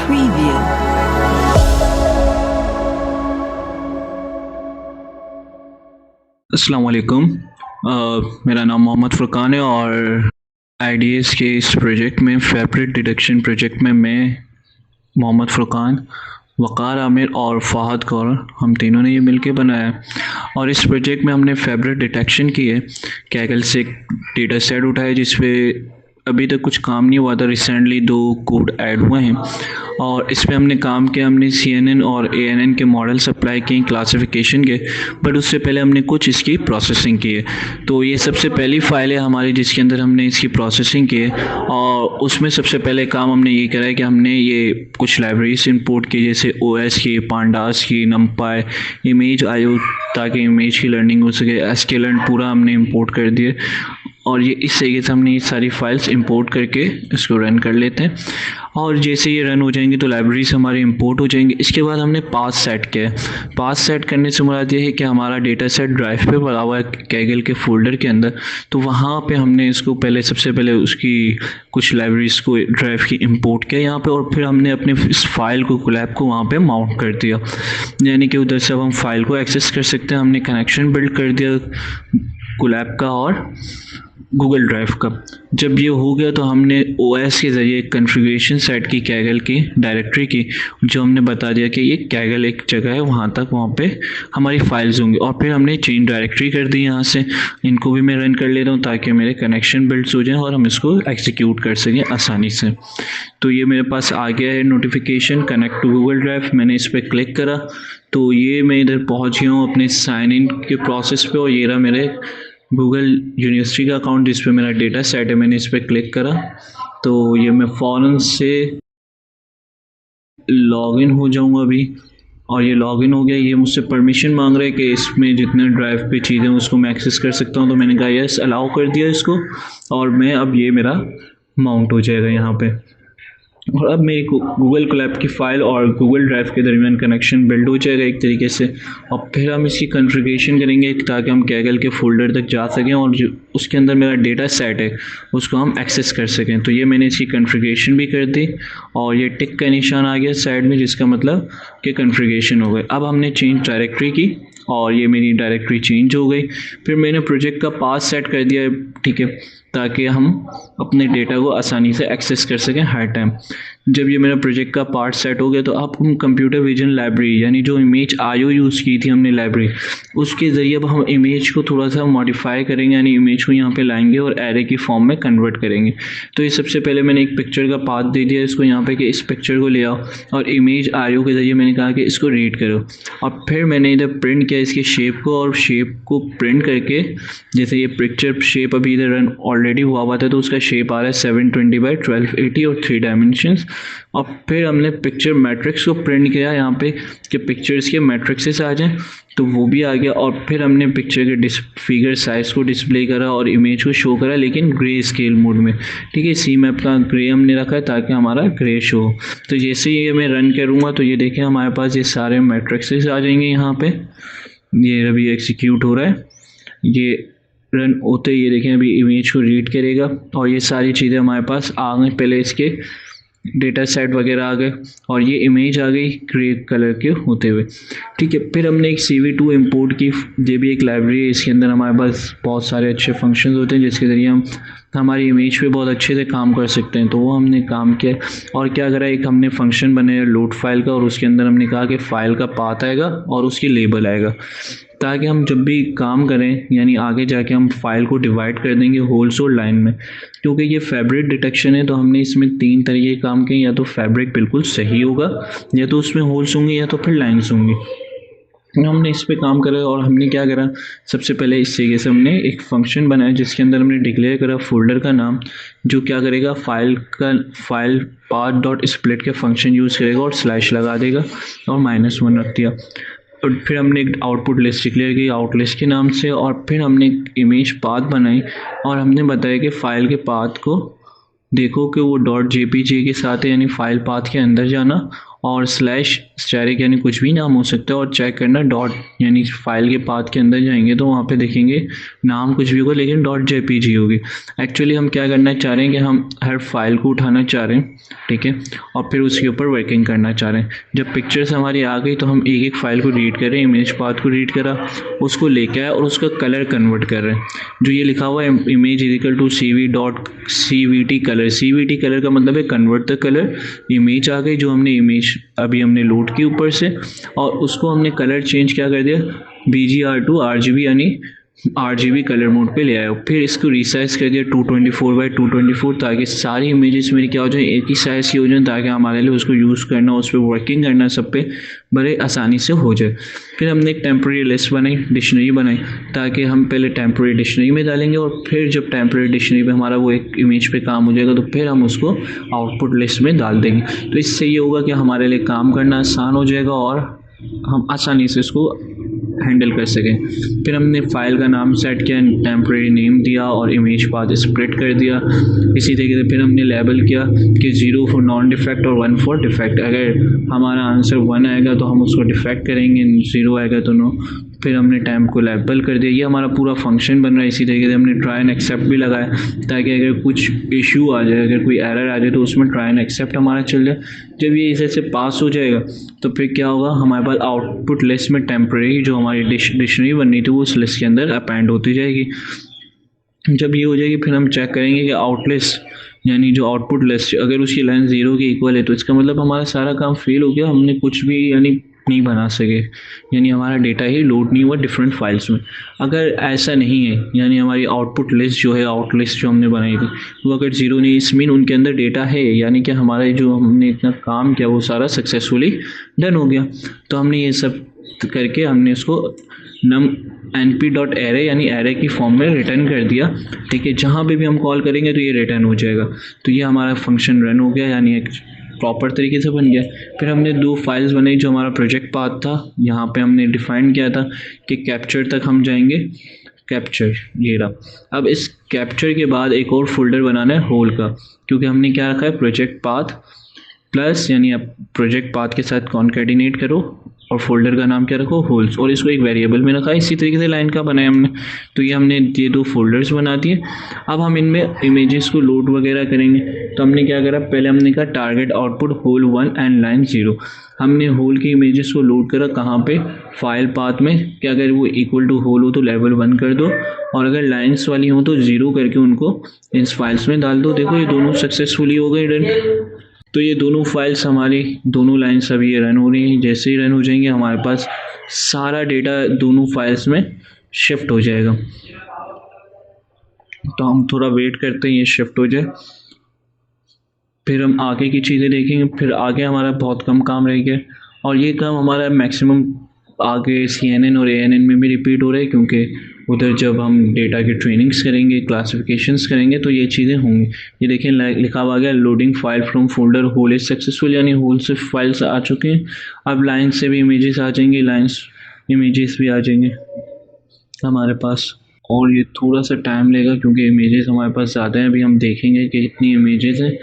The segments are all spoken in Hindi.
Preview. अस्सलाम वालेकुम। मेरा नाम मोहम्मद फ़ुरक़ान है और आईडीएस के इस प्रोजेक्ट में फैब्रिक डिटेक्शन प्रोजेक्ट में मैं मोहम्मद फ़ुरक़ान, वक़ार आमिर और फ़हद कौर हम तीनों ने ये मिलके बनाया है। और इस प्रोजेक्ट में हमने फैब्रिक डिटेक्शन की है। कैगल से एक डेटा सेट उठाया जिस पे अभी तक कुछ काम नहीं हुआ था। रिसेंटली 2 कोड ऐड हुए हैं और इस पे हमने काम किया। हमने CNN और ANN के मॉडल्स अप्लाई किए क्लासिफिकेशन के, बट उससे पहले हमने कुछ इसकी प्रोसेसिंग की है। तो ये सबसे पहली फ़ाइल है हमारी जिसके अंदर हमने इसकी प्रोसेसिंग की है। और उसमें सबसे पहले काम हमने ये करा है कि हमने ये कुछ लाइब्रेरीज इंपोर्ट की, जैसे OS की, पांडास की, नमपाई, इमेज आयो, ताकि इमेज की लर्निंग हो सके। sklearn पूरा हमने इंपोर्ट कर दिया और ये इस तरीके से हमने ये सारी फाइल्स इंपोर्ट करके इसको रन कर लेते हैं। और जैसे ये रन हो जाएंगी तो लाइब्रेरीज हमारी इंपोर्ट हो जाएंगी। इसके बाद हमने पाथ सेट किया है। पाथ सेट करने से मुराद ये है कि हमारा डेटा सेट ड्राइव पे पड़ा हुआ है कैगल के फोल्डर के अंदर, तो वहाँ पे हमने इसको सबसे पहले उसकी कुछ लाइब्रेरीज को ड्राइव की इंपोर्ट किया यहाँ पे, और फिर हमने अपने इस फाइल को कोलैब को वहाँ पे माउंट कर दिया, यानी कि उधर से अब हम फाइल को एक्सेस कर सकते हैं। हमने कनेक्शन बिल्ड कर दिया कोलैब का और गूगल ड्राइव का। जब ये हो गया तो हमने OS के ज़रिए कॉन्फ़िगरेशन सेट की कैगल की डायरेक्टरी की, जो हमने बता दिया कि ये कैगल एक जगह है, वहाँ तक वहाँ पे हमारी फाइल्स होंगी। और फिर हमने चेंज डायरेक्टरी कर दी यहाँ से। इनको भी मैं रन कर ले रहा हूँ ताकि मेरे कनेक्शन बिल्ड्स हो जाएँ और हम इसको एग्जीक्यूट कर सकें आसानी से। तो ये मेरे पास आ गया है notification connect to Google Drive. मैंने इस पर क्लिक करा तो ये मैं इधर पहुँच गया हूँ अपने साइन इन के प्रोसेस पे, और ये रहा मेरे गूगल यूनिवर्सिटी का अकाउंट जिस पे मेरा डेटा सेट है। मैंने इस पर क्लिक करा तो ये मैं फ़ौरन से लॉगिन हो जाऊंगा अभी, और ये लॉगिन हो गया। ये मुझसे परमिशन मांग रहा है कि इसमें जितने ड्राइव पे चीज़ें उसको मैं एक्सेस कर सकता हूँ, तो मैंने कहा यस, अलाउ कर दिया इसको। और मैं अब ये मेरा माउंट हो जाएगा यहाँ पे, और अब मेरी गूगल कोलैब की फ़ाइल और गूगल ड्राइव के दरमियान कनेक्शन बिल्ड हो जाएगा एक तरीके से। और फिर हम इसकी कॉन्फ़िगरेशन करेंगे ताकि हम कैगल के फ़ोल्डर तक जा सकें और जो उसके अंदर मेरा डेटा सेट है उसको हम एक्सेस कर सकें। तो ये मैंने इसकी कॉन्फ़िगरेशन भी कर दी और ये टिक का निशान आ गया साइड में, जिसका मतलब कि कॉन्फ़िगरेशन हो गई। अब हमने चेंज डायरेक्टरी की और ये मेरी डायरेक्टरी चेंज हो गई। फिर मैंने प्रोजेक्ट का पाथ सेट कर दिया, ठीक है, ताकि हम अपने डेटा को आसानी से एक्सेस कर सकें हर टाइम। जब ये मेरा प्रोजेक्ट का पार्ट सेट हो गया तो अब हम कंप्यूटर विजन लाइब्रेरी, यानी जो इमेज आयो यूज़ की थी हमने लाइब्रेरी, उसके ज़रिए अब हम इमेज को थोड़ा सा मॉडिफाई करेंगे, यानी इमेज को यहाँ पे लाएंगे और एरे की फॉर्म में कन्वर्ट करेंगे। तो ये सबसे पहले मैंने एक पिक्चर का पाथ दे दिया इसको यहाँ पे कि इस पिक्चर को ले आओ, और इमेज आयो के ज़रिए मैंने कहा कि इसको रीड करो। और फिर मैंने इधर प्रिंट किया इसकी शेप को, और शेप को प्रिंट करके, जैसे ये पिक्चर शेप अभी इधर रन ऑलरेडी हुआ था तो उसका शेप आ रहा है 720x1280 और 3 डायमेंशंस। और फिर हमने पिक्चर मैट्रिक्स को प्रिंट किया यहाँ पे कि पिक्चर्स के मैट्रिक्सेस आ जाएं, तो वो भी आ गया। और फिर हमने पिक्चर के फिगर साइज़ को डिस्प्ले करा और इमेज को शो करा, लेकिन ग्रे स्केल मोड में, ठीक है। सी मैप का ग्रे हमने रखा है ताकि हमारा ग्रे शो हो। तो जैसे ही ये मैं रन करूँगा तो ये देखें हमारे पास ये सारे मैट्रिक्सेस आ जाएंगे यहाँ पे। ये अभी एग्जीक्यूट हो रहा है, ये रन होते ही ये देखें अभी इमेज को रीड करेगा और ये सारी चीज़ें हमारे पास आ गई। पहले इसके डेटा सेट वगैरह आ गए और ये इमेज आ गई ग्रे कलर के होते हुए, ठीक है। फिर हमने एक CV2 इंपोर्ट की, ये भी एक लाइब्रेरी है। इसके अंदर हमारे पास बहुत सारे अच्छे फंक्शंस होते हैं जिसके ज़रिए हम हमारी इमेज पे बहुत अच्छे से काम कर सकते हैं। तो वो हमने काम किया। और क्या करा, एक हमने फंक्शन बनाया लोड फाइल का, और उसके अंदर हमने कहा कि फ़ाइल का पाथ आएगा और उसकी लेबल आएगा, ताकि हम जब भी काम करें, यानी आगे जाके हम फाइल को डिवाइड कर देंगे होल्स और लाइन में। क्योंकि ये फैब्रिक डिटेक्शन है तो हमने इसमें 3 तरीके के काम किए, या तो फैब्रिक बिल्कुल सही होगा, या तो उसमें होल्स होंगे, या तो फिर लाइन्स होंगी। हमने इस पे काम करा और हमने क्या करा, सबसे पहले इस तरीके से हमने एक फंक्शन बनाया जिसके अंदर हमने डिक्लेयर करा फोल्डर का नाम, जो क्या करेगा, फाइल पाथ डॉट स्प्लिट के फंक्शन यूज़ करेगा और स्लैश लगा देगा और -1 रख दिया। और फिर हमने एक आउटपुट लिस्ट डिक्लेयर की आउटलिस्ट के नाम से, और फिर हमने एक इमेज पाथ बनाई और हमने बताया कि फ़ाइल के पाथ को देखो कि वो .jpg के साथ है, यानी फाइल पाथ के अंदर जाना और स्लैश स्टैटिक यानी कुछ भी नाम हो सकता है, और चेक करना डॉट यानी फाइल के पाथ के अंदर जाएंगे तो वहाँ पे देखेंगे नाम कुछ भी होगा लेकिन डॉट जेपीजी होगी। एक्चुअली हम क्या करना चाह रहे हैं कि हम हर फाइल को उठाना चाह रहे हैं, ठीक है, और फिर उसके ऊपर वर्किंग करना चाह रहे हैं। जब पिक्चर्स हमारी आ गई तो हम एक एक फाइल को रीड कर रहे हैं, इमेज पाथ को रीड करा, उसको लेके आए और उसका कलर कन्वर्ट कर रहे हैं। जो ये लिखा हुआ है image equal to cv.cvt colour, cvt colour का मतलब है कन्वर्ट द कलर। इमेज आ गई जो हमने इमेज अभी हमने लोड की ऊपर से, और उसको हमने कलर चेंज क्या कर दिया BGR टू RGB यानी RGB कलर मोड पे ले आया। फिर इसको रिसाइज कर दिया 224x224 ताकि सारी इमेजेस मेरी क्या हो जाए, एक ही साइज़ की हो जाए, ताकि हमारे लिए उसको यूज़ करना, उस पर वर्किंग करना सब पे बड़े आसानी से हो जाए। फिर हमने एक टेम्प्रेरी लिस्ट बनाई, डिक्शनरी बनाई, ताकि हम पहले टेम्प्रेरी डिक्शनरी में डालेंगे और फिर जब टेम्प्रेरी डिक्शनरी पे हमारा वो एक इमेज पे काम हो जाएगा तो फिर हम उसको आउटपुट लिस्ट में डाल देंगे। तो इससे ये होगा कि हमारे लिए काम करना आसान हो जाएगा और हम आसानी से इसको हैंडल कर सकें। फिर हमने फाइल का नाम सेट किया, टेम्प्रेरी नेम दिया और इमेज पाथ स्प्लिट कर दिया। इसी तरीके से फिर हमने लेबल किया कि 0 फॉर नॉन डिफेक्ट और 1 फॉर डिफेक्ट। अगर हमारा आंसर 1 आएगा तो हम उसको डिफेक्ट करेंगे, 0 आएगा तो नो। फिर हमने टाइम को लेबल कर दिया। ये हमारा पूरा फंक्शन बन रहा है। इसी तरीके से हमने ट्राई एंड एक्सेप्ट भी लगाया ताकि अगर कुछ इशू आ जाए, अगर कोई एरर आ जाए तो उसमें ट्राई एंड एक्सेप्ट हमारा चल जाए। जब ये इसे से पास हो जाएगा तो फिर क्या होगा, हमारे पास आउटपुट लिस्ट में टेम्प्रेरी जो हमारी डिक्शनरी बननी थी वो उस लिस्ट के अंदर अपेंड होती जाएगी। जब ये हो जाएगी फिर हम चेक करेंगे कि आउट लिस्ट यानी जो आउटपुट लिस्ट अगर उसकी लाइन 0 के इक्वल है तो इसका मतलब हमारा सारा काम फेल हो गया, हमने कुछ भी यानी नहीं बना सके, यानी हमारा डेटा ही लोड नहीं हुआ डिफरेंट फाइल्स में। अगर ऐसा नहीं है यानी हमारी आउटपुट लिस्ट जो है, आउट लिस्ट जो हमने बनाई थी वो अगर 0 नहीं, इस मीन उनके अंदर डेटा है, यानी कि हमारा जो हमने इतना काम किया वो सारा सक्सेसफुली डन हो गया। तो हमने ये सब करके हमने उसको np.array यानी एरे की फॉर्म में रिटर्न कर दिया, ठीक है। जहाँ पे भी हम कॉल करेंगे तो ये रिटर्न हो जाएगा। तो ये हमारा फंक्शन रन हो गया, यानी एक प्रॉपर तरीके से बन गया। फिर हमने 2 फाइल्स बनाई जो हमारा प्रोजेक्ट पाथ था। यहाँ पे हमने डिफाइन किया था कि कैप्चर तक हम जाएंगे, कैप्चर ये रहा। अब इस कैप्चर के बाद एक और फोल्डर बनाना है होल का, क्योंकि हमने क्या रखा है प्रोजेक्ट पाथ प्लस, यानी आप प्रोजेक्ट पाथ के साथ कॉन्कैटिनेट करो और फोल्डर का नाम क्या रखो होल्स, और इसको एक वेरिएबल में रखा है। इसी तरीके से लाइन का बनाया हमने। तो ये हमने ये 2 फोल्डर्स बना दिए। अब हम इनमें इमेजेस को लोड वगैरह करेंगे। तो हमने क्या करा, पहले हमने कहा target output hole 1 and line 0। हमने होल की इमेजेस को लोड करा कहाँ पे, फाइल पाथ में, कि अगर वो इक्वल टू होल हो तो लेवल 1 कर दो, और अगर लाइन्स वाली हो तो 0 करके उनको इस फाइल्स में डाल दो। देखो ये दोनों सक्सेसफुली हो गए रन। तो ये दोनों फाइल्स हमारी, दोनों लाइन्स अभी ये रन हो रही हैं। जैसे ही रन हो जाएंगे हमारे पास सारा डेटा दोनों फाइल्स में शिफ्ट हो जाएगा। तो हम थोड़ा वेट करते हैं ये शिफ्ट हो जाए, फिर हम आगे की चीज़ें देखेंगे। फिर आगे हमारा बहुत कम काम रह गया, और ये काम हमारा मैक्सिमम आगे CNN और ANN में भी रिपीट हो रहा है, क्योंकि उधर जब हम डेटा की ट्रेनिंग्स करेंगे, क्लासिफिकेशंस करेंगे तो ये चीज़ें होंगी। ये देखें लिखा हुआ गया loading file from folder hole is successful, यानी होल से फाइल्स आ चुके हैं। अब लाइन से भी इमेजेस आ जाएंगी, लाइन्स इमेजेस भी आ जाएंगे हमारे पास। और ये थोड़ा सा टाइम लेगा क्योंकि इमेजेस हमारे पास ज़्यादा हैं। अभी हम देखेंगे कि कितनी इमेजेस हैं।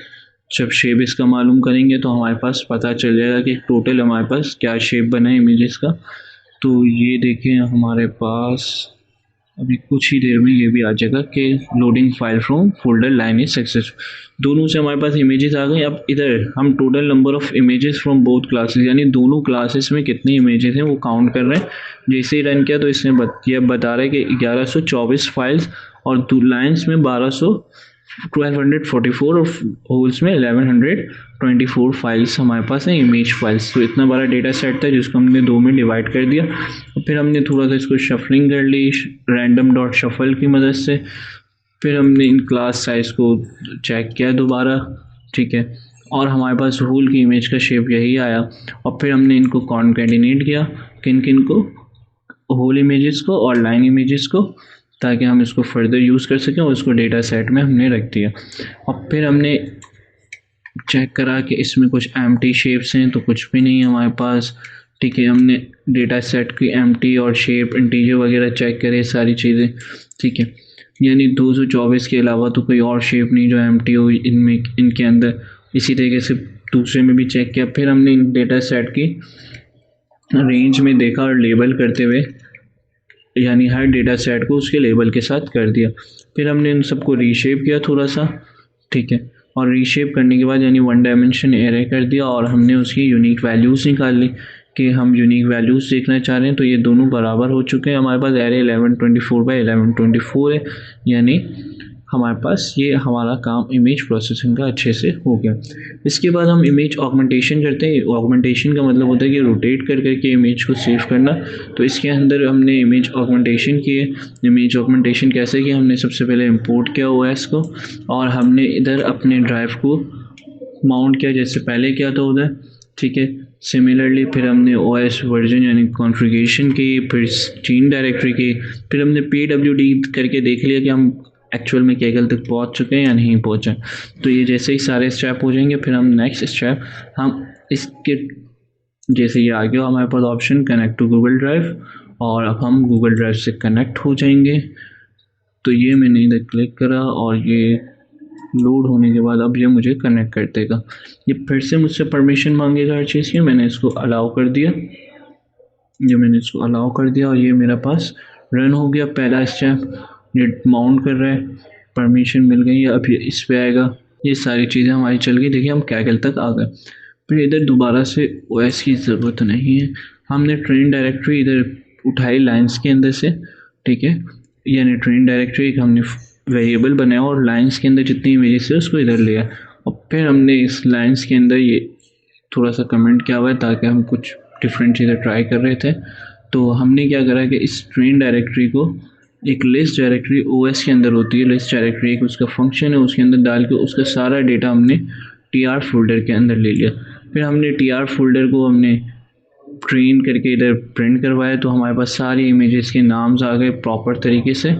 जब शेप इसका मालूम करेंगे तो हमारे पास पता चल जाएगा कि टोटल हमारे पास क्या शेप बना है इमेजेस का। तो ये देखें हमारे पास अभी कुछ ही देर में ये भी आ जाएगा कि loading file from folder line is successful. दोनों से हमारे पास इमेजेस आ गई। अब इधर हम total number of images from both classes, यानी दोनों क्लासेस में कितनी इमेजेस हैं वो काउंट कर रहे हैं। जैसे ही रन किया तो इसने बता रहा है कि 1124 फाइल्स, और लाइन्स में 1244 और होल्स में 1124 फाइल्स हमारे पास हैं, इमेज फाइल्स। तो इतना बड़ा डेटा सेट था जिसको हमने 2 में डिवाइड कर दिया। फिर हमने थोड़ा सा इसको शफलिंग कर ली random.shuffle की मदद से। फिर हमने इन क्लास साइज़ को चेक किया दोबारा, ठीक है, और हमारे पास होल की इमेज का शेप यही आया। और फिर हमने इनको कॉन्कैटिनेट किया, किन को, होल इमेजेस को और लाइन इमेजेस को, ताकि हम इसको फर्दर यूज़ कर सकें, और इसको डेटा सेट में हमने रख दिया। और फिर हमने चेक करा कि इसमें कुछ एम्प्टी शेप्स हैं, तो कुछ भी नहीं है हमारे पास, ठीक है। हमने डेटा सेट की एम्प्टी और शेप इंटीजर वगैरह चेक करे, सारी चीज़ें, ठीक है। यानी 224 के अलावा तो कोई और शेप नहीं जो एम्प्टी हो इनमें, इनके अंदर। इसी तरीके से दूसरे में भी चेक किया। फिर हमने इन डेटा सेट की रेंज में देखा और लेबल करते हुए, यानी हर डेटा सेट को उसके लेबल के साथ कर दिया। फिर हमने इन सबको रीशेप किया थोड़ा सा, ठीक है, और रीशेप करने के बाद यानी वन डायमेंशन एरे कर दिया और हमने उसकी यूनिक वैल्यूज़ निकाल ली कि हम यूनिक वैल्यूज़ देखना चाह रहे हैं। तो ये दोनों बराबर हो चुके हैं। हमारे पास एरे 1124/1124 है, यानी हमारे पास ये हमारा काम इमेज प्रोसेसिंग का अच्छे से हो गया। इसके बाद हम इमेज ऑगमेंटेशन करते हैं। ऑगमेंटेशन का मतलब होता है कि रोटेट कर करके इमेज को सेव करना। तो इसके अंदर हमने इमेज ऑगमेंटेशन की है। इमेज ऑगमेंटेशन कैसे किया, हमने सबसे पहले इंपोर्ट किया ओएस को और हमने इधर अपने ड्राइव को माउंट किया जैसे पहले किया था उधर, ठीक है। सिमिलरली फिर हमने ओएस वर्जन यानी कॉन्फ़िगरेशन की, फिर चीन डायरेक्टरी की, फिर हमने PWD करके देख लिया कि हम एक्चुअल में केगल तक पहुंच चुके हैं या नहीं पहुंचे। तो ये जैसे ही सारे स्टेप हो जाएंगे फिर हम नेक्स्ट स्टेप हम इसके जैसे ये आ गया हमारे पास option connect to Google drive, और अब हम गूगल ड्राइव से कनेक्ट हो जाएंगे। तो ये मैंने इधर क्लिक करा और ये लोड होने के बाद अब ये मुझे कनेक्ट कर देगा। ये फिर से मुझसे परमिशन मांगेगा हर चीज़ की। मैंने इसको अलाउ कर दिया, और ये मेरा पास रन हो गया पहला स्टेप। ये माउंट कर रहा है, परमिशन मिल गई है, अब ये इस पे आएगा। ये सारी चीज़ें हमारी चल गई। देखिए हम कैगल तक आ गए। फिर इधर दोबारा से ओएस की ज़रूरत नहीं है। हमने ट्रेन डायरेक्टरी इधर उठाई लाइन्स के अंदर से, ठीक है, यानी ट्रेन डायरेक्टरी एक हमने वेरिएबल बनाया और लाइन्स के अंदर जितनी इमेजेस है उसको इधर लिया। और फिर हमने इस लाइन्स के अंदर ये थोड़ा सा कमेंट किया हुआ है ताकि हम कुछ डिफरेंट चीज़ें ट्राई कर रहे थे। तो हमने क्या करा कि इस ट्रेन डायरेक्टरी को एक लिस्ट डायरेक्टरी ओएस के अंदर होती है, लिस्ट डायरेक्टरी एक उसका फंक्शन है, उसके अंदर डाल के उसका सारा डेटा हमने TR फोल्डर के अंदर ले लिया। फिर हमने TR फोल्डर को हमने ट्रेन करके इधर प्रिंट करवाया। तो हमारे पास सारी इमेजेस के नाम्स आ गए प्रॉपर तरीके से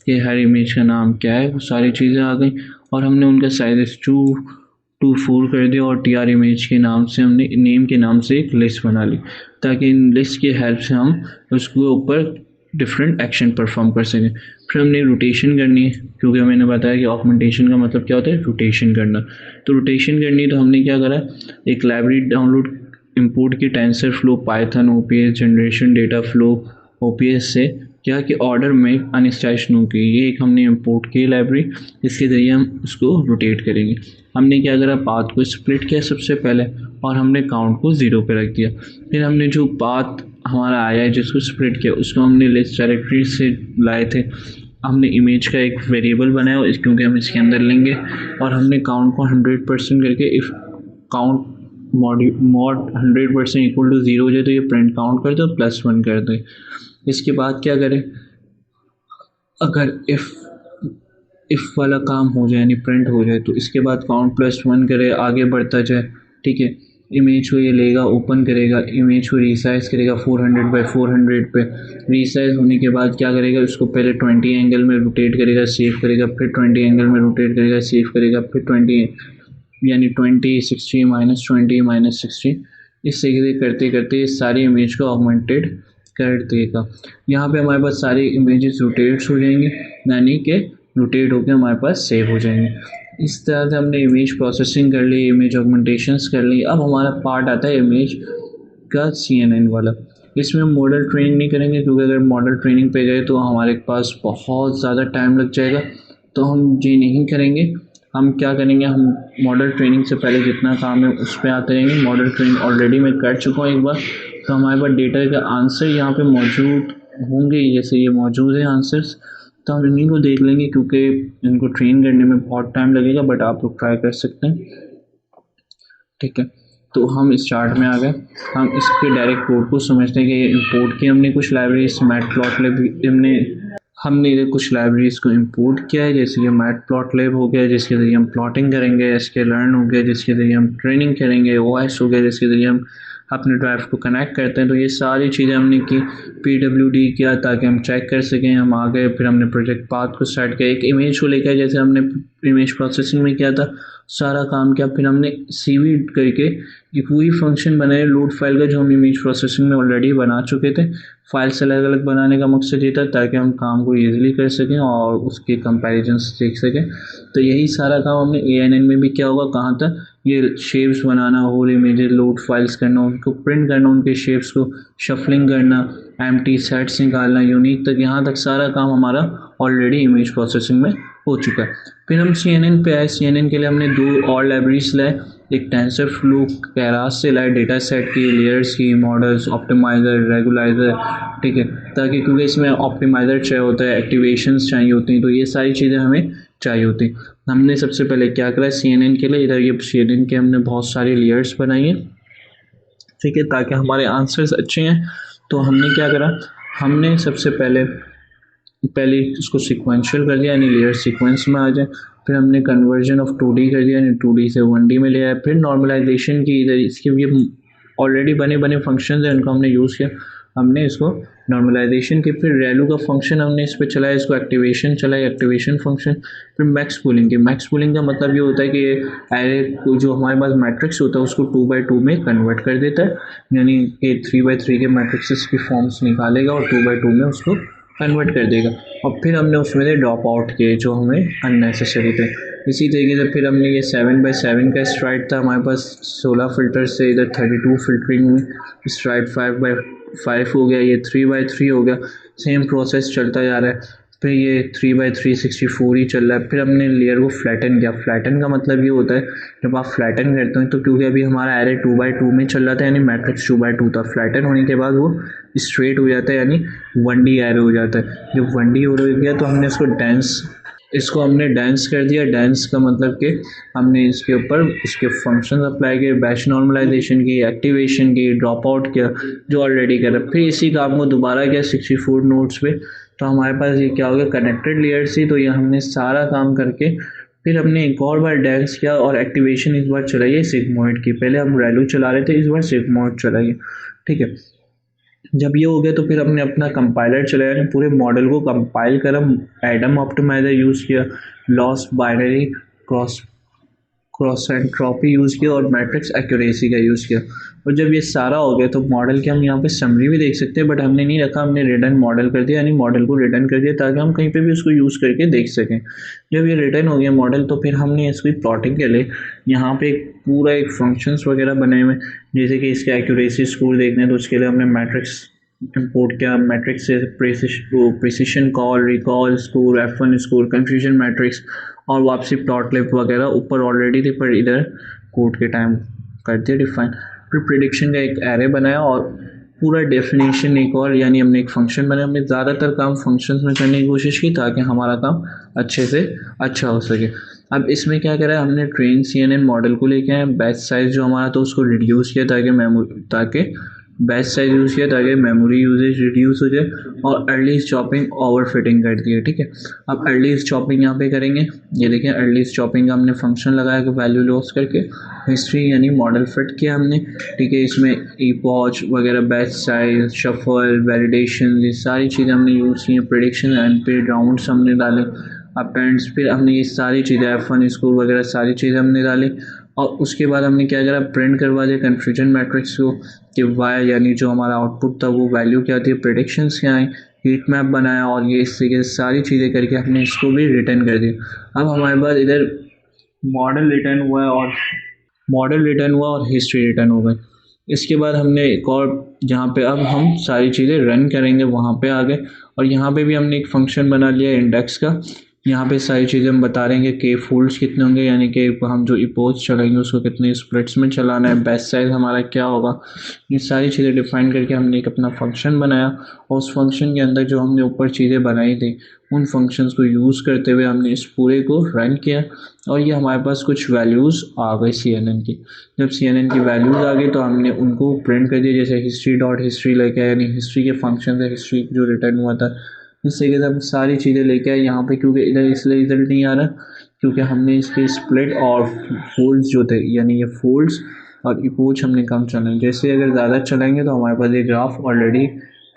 कि हर इमेज का नाम क्या है, वो सारी चीज़ें आ गई। और हमने उनका साइज 2 to 4 कर दिया और TR इमेज के नाम से हमने नेम के नाम से एक लिस्ट बना ली ताकि इन लिस्ट की हेल्प से हम उसके ऊपर डिफरेंट एक्शन परफॉर्म कर सकें। फिर हमने रोटेशन करनी है, क्योंकि मैंने बताया कि ऑगमेंटेशन का मतलब क्या होता है, रोटेशन करना। तो रोटेशन करनी तो हमने क्या करा, एक लाइब्रेरी डाउनलोड इंपोर्ट की tensor flow, Python, OPS, generation data flow OPS से क्या कि ऑर्डर में अनस्टैश नो की, ये एक हमने इंपोर्ट की लाइब्रेरी, इसके ज़रिए हम उसको रोटेट करेंगे। हमने क्या करा, पाथ को स्प्लिट किया सबसे पहले और हमने काउंट को 0 पे रख दिया। फिर हमने जो पाथ हमारा आया है जिसको स्प्लिट किया उसको हमने लिस्ट डायरेक्टरी से लाए थे। हमने इमेज का एक वेरिएबल बनाया क्योंकि हम इसके अंदर लेंगे, और हमने काउंट को 100% करके if count mod 100% equal to 0 हो जाए तो ये प्रिंट काउंट कर दो +1 कर दे। इसके बाद क्या करें, अगर इफ़ वाला काम हो जाए यानी प्रिंट हो जाए तो इसके बाद काउंट +1 करे, आगे बढ़ता जाए, ठीक है। इमेज को ये लेगा, ओपन करेगा, इमेज को रीसाइज़ करेगा 400x400 पे। रीसाइज़ होने के बाद क्या करेगा, उसको पहले 20 एंगल में रोटेट करेगा, सेव करेगा, फिर 20 एंगल में रोटेट करेगा, सेव करेगा, फिर 20 यानी 20, 60, -20, -60, इस तरीके से करते करते सारी इमेज को ऑगमेंटेड कर देगा। यहाँ पे हमारे पास सारी इमेजेस रोटेट्स हो जाएंगे, यानी कि रोटेट होकर हमारे पास सेव हो जाएंगे। इस तरह से हमने इमेज प्रोसेसिंग कर ली, इमेज ऑगमेंटेशंस कर ली। अब हमारा पार्ट आता है इमेज का CNN वाला। इसमें हम मॉडल ट्रेनिंग नहीं करेंगे क्योंकि अगर मॉडल ट्रेनिंग पे गए तो हमारे पास बहुत ज़्यादा टाइम लग जाएगा, तो हम ये नहीं करेंगे। हम क्या करेंगे, हम मॉडल ट्रेनिंग से पहले जितना काम है उस पर आते रहेंगे। मॉडल ट्रेनिंग ऑलरेडी मैं कर चुका हूँ एक बार, तो हमारे पास डेटा का आंसर यहाँ पे मौजूद होंगे, जैसे ये मौजूद है आंसर्स, तो हम इन्हीं को देख लेंगे क्योंकि इनको ट्रेन करने में बहुत टाइम लगेगा, बट आप लोग ट्राई कर सकते हैं, ठीक है। तो हम इस चार्ट में आ गए। हम इसके डायरेक्ट कोड को समझते हैं कि ये इंपोर्ट की हमने कुछ लाइब्रेरीज, मैटप्लॉटलिब हमने इधर कुछ लाइब्रेरीज़ को इंपोर्ट किया है, जैसे कि मैटप्लॉटलिब हो गया जिसके ज़रिए हम प्लॉटिंग करेंगे, sklearn हो गया जिसके ज़रिए हम ट्रेनिंग करेंगे, OS हो गया जिसके ज़रिए हम अपने ड्राइव को कनेक्ट करते हैं। तो ये सारी चीज़ें हमने की, PWD किया ताकि हम चेक कर सकें। हम आ गए, फिर हमने प्रोजेक्ट पाथ को स्टार्ट किया, एक इमेज को लेकर जैसे हमने इमेज प्रोसेसिंग में किया था सारा काम किया। फिर हमने CV करके एक वही फंक्शन बनाया लोड फाइल का जो हम इमेज प्रोसेसिंग में ऑलरेडी बना चुके थे। फाइल्स अलग अलग बनाने का मकसद ये था ताकि हम काम को ईजिली कर सकें और उसके कंपैरिजन्स देख सकें। तो यही सारा काम हमने ANN में भी किया होगा। कहाँ तक? ये शेप्स बनाना, होल इमेजेस लोड फाइल्स करना, उनको प्रिंट करना, उनके शेप्स को शफलिंग करना, एम्प्टी सेट्स निकालना, यूनिक तक, यहाँ तक सारा काम हमारा ऑलरेडी इमेज प्रोसेसिंग में हो चुका है। फिर हम CNN पे आए। CNN के लिए हमने 2 और लाइब्रेरीज लाए। एक टेंसरफ्लो केरास से लाए, डेटा सेट की, लेयर्स की, मॉडल्स, ऑप्टिमाइज़र, रेगुलाइज़र, ठीक है, ताकि क्योंकि इसमें ऑप्टिमाइज़र चाहिए होता है, एक्टिवेशंस चाहिए होती हैं, तो ये सारी चीज़ें हमें चाहिए होती। हमने सबसे पहले क्या करा CNN के लिए, इधर ये CNN के हमने बहुत सारी लेयर्स बनाई हैं, ठीक है, ताकि हमारे आंसर्स अच्छे हैं। तो हमने क्या करा, हमने सबसे पहले इसको सिक्वेंशियल कर दिया, यानी लेयर सीक्वेंस में आ जाए। फिर हमने कन्वर्जन ऑफ 2D कर दिया, यानी 2D से 1D में ले आया। फिर नॉर्मलाइजेशन की, इधर इसके ये ऑलरेडी बने फंक्शन हैं, उनको हमने यूज़ किया, हमने इसको नॉर्मलाइजेशन की। फिर रेलू का फंक्शन हमने इस पर चलाया, इसको एक्टिवेशन चलाई, एक्टिवेशन फंक्शन। फिर मैक्स पूलिंग की। मैक्स पूलिंग का मतलब ये होता है कि एरे को जो हमारे पास मैट्रिक्स होता है उसको 2x2 में कन्वर्ट कर देता है, यानी कि 3x3 के मैट्रिक्स की फॉर्म्स निकालेगा और 2x2 में उसको कन्वर्ट कर देगा। और फिर हमने उसमें से ड्रॉप आउट किए जो हमें अननेसेसरी थे। इसी तरीके से फिर हमने ये 7x7 का स्ट्राइड था हमारे पास, 16 फिल्टर से इधर 32 फिल्टरिंग हुई, स्ट्राइड 5x5 हो गया, ये 3x3 हो गया। सेम प्रोसेस चलता जा रहा है। फिर ये 3x3 64 ही चल रहा है। फिर हमने लेयर को फ्लैटन किया। फ्लैटन का मतलब ये होता है जब आप फ्लैटन करते हैं तो, क्योंकि अभी हमारा एरे 2x2 में चल रहा था, यानी मैट्रिक्स 2x2 था, फ्लैटन होने के बाद वो स्ट्रेट हो जाता है, यानी 1D एरे हो जाता है। जब 1D हो गया तो हमने इसको हमने डेंस कर दिया। डेंस का मतलब कि हमने इसके ऊपर इसके फंक्शन अप्लाई किए, बैच नॉर्मलाइजेशन की, एक्टिवेशन की, ड्रॉप आउट किया जो ऑलरेडी करा। फिर इसी काम को दोबारा किया 64 नोड्स पे। तो हमारे पास ये क्या हो गया, कनेक्टेड लेयर्स थी। तो ये हमने सारा काम करके फिर हमने एक और बार डेंस किया और एक्टिवेशन इस बार चलाइए सिग्मॉइड की। पहले हम रेलू चला रहे थे, इस बार सिग्मॉइड चलाइए, ठीक है। जब ये हो गया तो फिर हमने अपना कंपाइलर चलाया, पूरे मॉडल को कंपाइल कर हम एडम ऑप्टिमाइज़र यूज़ किया, loss binary cross entropy use किया और मैट्रिक्स एक्यूरेसी का यूज़ किया। और जब ये सारा हो गया तो मॉडल के हम यहाँ पे समरी भी देख सकते हैं, बट हमने नहीं रखा, हमने रिटर्न मॉडल कर दिया, यानी मॉडल को रिटर्न कर दिया ताकि हम कहीं पे भी उसको यूज़ करके देख सकें। जब ये रिटर्न हो गया मॉडल तो फिर हमने इसकी प्लॉटिंग के लिए यहाँ पे पूरा एक फंक्शंस वगैरह बनाए हुए, जैसे कि इसके एक्यूरेसी स्कोर देखने हैं तो उसके लिए हमने मैट्रिक्स इंपोर्ट किया। मैट्रिक्स से precision call, recall score, F1 score, confusion matrix और वापसी प्लॉट लिप वगैरह ऊपर ऑलरेडी थी, पर इधर कोड के टाइम कर दिया डिफाइन। फिर प्रिडिक्शन का एक एरे बनाया और पूरा डेफिनेशन एक और, यानी हमने एक फंक्शन बनाया। हमने ज़्यादातर काम फंक्शंस में करने की कोशिश की ताकि हमारा काम अच्छे से अच्छा हो सके। अब इसमें क्या करा है, हमने ट्रेन CNN मॉडल को लेके आए, बैच साइज़ जो हमारा था उसको रिड्यूस किया ताकि बैच साइज यूज़ किया ताकि मेमोरी यूजेज रिड्यूस हो जाए, और अर्लीस्ट चॉपिंग ओवरफिटिंग कर दी है, ठीक है। अब अर्लीस्ट चॉपिंग यहाँ पे करेंगे, ये देखें अर्लीस्ट चॉपिंग का हमने फंक्शन लगाया कि वैल्यू लॉस करके हिस्ट्री यानी मॉडल फिट किया हमने, ठीक है। इसमें ईपॉच वगैरह, बैच साइज, शफल, वैलिडेशन, ये सारी चीज़ें हमने यूज़ की हैं। प्रेडिक्शन एंड पे राउंड्स हमने डाले, अपेंड्स, फिर हमने ये सारी चीज़ें F1 स्कोर वगैरह सारी चीज़ें हमने डाली। और उसके बाद हमने क्या करा, प्रिंट करवा दिया कन्फ्यूजन मैट्रिक्स को कि वाई यानी जो हमारा आउटपुट था वो वैल्यू क्या थी, प्रेडिक्शंस क्या आई, हीट मैप बनाया, और ये इस तरीके से सारी चीज़ें करके हमने इसको भी रिटर्न कर दिया। अब हमारे पास इधर मॉडल रिटर्न हुआ और हिस्ट्री रिटर्न हो गई। इसके बाद हमने एक और, जहाँ पे अब हम सारी चीज़ें रन करेंगे वहाँ पे आ गए, और यहाँ पे भी हमने एक फंक्शन बना लिया इंडेक्स का। यहाँ पे सारी चीज़ें हम बता रहे हैं कि फोल्ड्स कितने होंगे, यानी कि हम जो इपोज चलाएंगे उसको कितने स्प्लिट्स में चलाना है, बैच साइज हमारा क्या होगा, ये सारी चीज़ें डिफाइन करके हमने एक अपना फंक्शन बनाया। और उस फंक्शन के अंदर जो हमने ऊपर चीज़ें बनाई थी उन फंक्शंस को यूज़ करते हुए हमने इस पूरे को रन किया, और ये हमारे पास कुछ वैल्यूज़ आ गई CNN की। जब CNN की वैल्यूज़ आ गई तो हमने उनको प्रिंट कर दिया, जैसे हिस्ट्री लेके आए, यानी हिस्ट्री के फंक्शन से हिस्ट्री जो रिटर्न हुआ था। इस तरीके से हम सारी चीज़ें लेके आए यहाँ पे, क्योंकि इधर इसलिए रिजल्ट नहीं आ रहा क्योंकि हमने इसके स्प्लिट और फोल्ड्स जो थे, यानी ये फोल्ड्स और इपोच हमने कम चलाए। जैसे अगर ज़्यादा चलाएंगे तो हमारे पास ये ग्राफ ऑलरेडी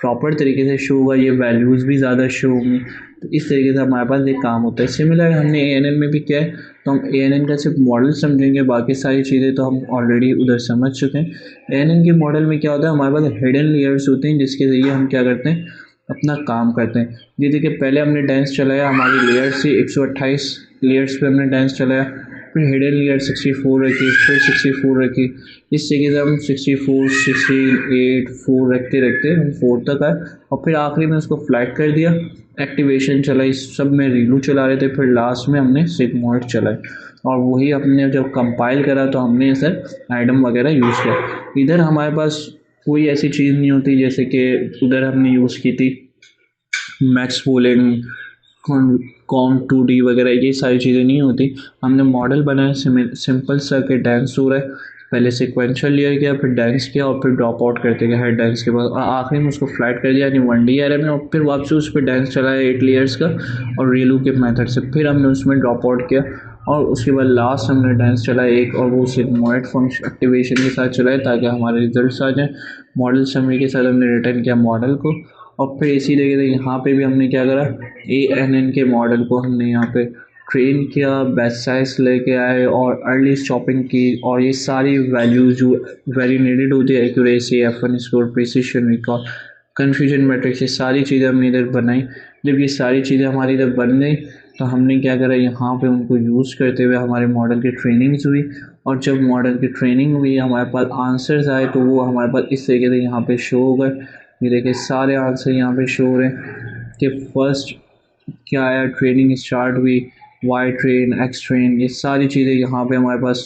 प्रॉपर तरीके से शो होगा, ये वैल्यूज़ भी ज़्यादा शो होंगी। तो इस तरीके से हमारे पास एक काम होता है। सिमिलर हमने ANN में भी किया है। तो हम ANN का सिर्फ मॉडल समझेंगे, बाकी सारी चीज़ें तो हम ऑलरेडी उधर समझ चुके हैं। ANN के मॉडल में क्या होता है, हमारे पास हिडन लेयर्स होते हैं जिसके ज़रिए हम क्या करते हैं, अपना काम करते हैं। ये देखिए पहले हमने डांस चलाया, हमारी लेयर्स थी 128 लेयर्स पे हमने डांस चलाया, फिर हिडन लेयर 64 रखी, फिर 64 रखी, इस तरीके से हम 64 68 4 रखते रखते हम 4 तक आए और फिर आखिरी में उसको फ्लैट कर दिया। एक्टिवेशन चला, इस सब में रीलू चला रहे थे, फिर लास्ट में हमने सिग्मॉइड चलाए और वही हमने जब कंपाइल करा तो हमने सर आइटम वगैरह यूज़ किया। इधर हमारे पास कोई ऐसी चीज़ नहीं होती जैसे कि उधर हमने यूज़ की थी मैक्स बूलियन, कॉम 2D वगैरह, ये सारी चीज़ें नहीं होती। हमने मॉडल बनाया सिंपल सा कि डांस हो रहा है, पहले सिक्वेंशियल लेयर किया, फिर डांस किया और फिर ड्रॉप आउट करते गए हर डांस के बाद, आखिरी में उसको फ्लैट कर दिया यानी 1D एरे में, और फिर वापसी उस पर डांस चलाया 8 लेयर्स का और रेलू के मेथड से, फिर हमने उसमें ड्रॉप आउट किया और उसके बाद लास्ट हमने डांस चलाया एक और वो सिग्मॉइड फंक्शन एक्टिवेशन के साथ चलाया ताकि हमारे रिजल्ट्स आ जाएँ। मॉडल समरी के साथ हमने रिटर्न किया मॉडल को और फिर इसी तरीके से यहाँ पे भी हमने क्या करा, ANN के मॉडल को हमने यहाँ पे ट्रेन किया, बैच साइज लेके आए और अर्ली स्टॉपिंग की और ये सारी वैल्यूज़ जो वेरी नीडेड होती है, accuracy, F1 score, precision, recall, confusion matrix, ये सारी चीज़ें हमने इधर बनाई। जब ये सारी चीज़ें हमारी इधर बन गई तो हमने क्या करा, यहाँ पे उनको यूज़ करते हुए हमारे मॉडल की ट्रेनिंग्स हुई और जब मॉडल की ट्रेनिंग हुई हमारे पास आंसर्स आए तो वो हमारे पास इस तरीके से यहाँ पे शो हो गए। ये देखिए सारे आंसर यहाँ पे शो हो रहे हैं कि फर्स्ट क्या आया, ट्रेनिंग स्टार्ट हुई, वाई ट्रेन, एक्स ट्रेन, ये सारी चीज़ें यहाँ पे हमारे पास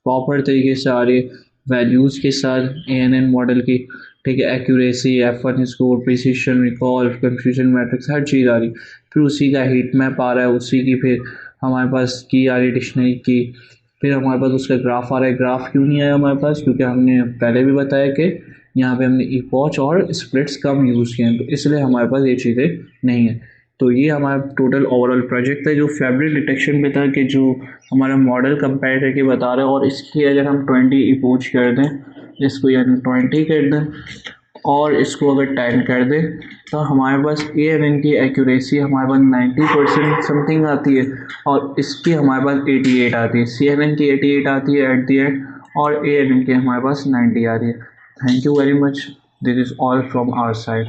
प्रॉपर तरीके से आ रही है वैल्यूज़ के साथ ANN मॉडल की, ठीक है, accuracy, F1 score, precision, recall, confusion matrix, हर चीज़ आ रही। फिर उसी का हीट मैप आ रहा है, उसी की फिर हमारे पास की आ रही डिक्शनरी की, फिर हमारे पास उसका ग्राफ आ रहा है। ग्राफ क्यों नहीं आया हमारे पास, क्योंकि हमने पहले भी बताया कि यहाँ पे हमने इपॉच और स्प्लिट्स कम यूज़ किए हैं तो इसलिए हमारे पास ये चीज़ें नहीं है। तो ये हमारा टोटल ओवरऑल प्रोजेक्ट है जो फैब्रिक डिटेक्शन पे था कि जो हमारा मॉडल कंपेयर करके बता रहा है और इसकी अगर हम 20 इपोच कर दें, इसको यानी 20 कर दें और इसको अगर 10 कर दें तो हमारे पास ANN की एक्यूरेसी हमारे पास 90% समथिंग आती है और इसकी हमारे पास 88 आती है, CNN की 88 आती है एट दी एंड और ANN की हमारे पास 90 आ रही है। Thank you very much. This is all from our side.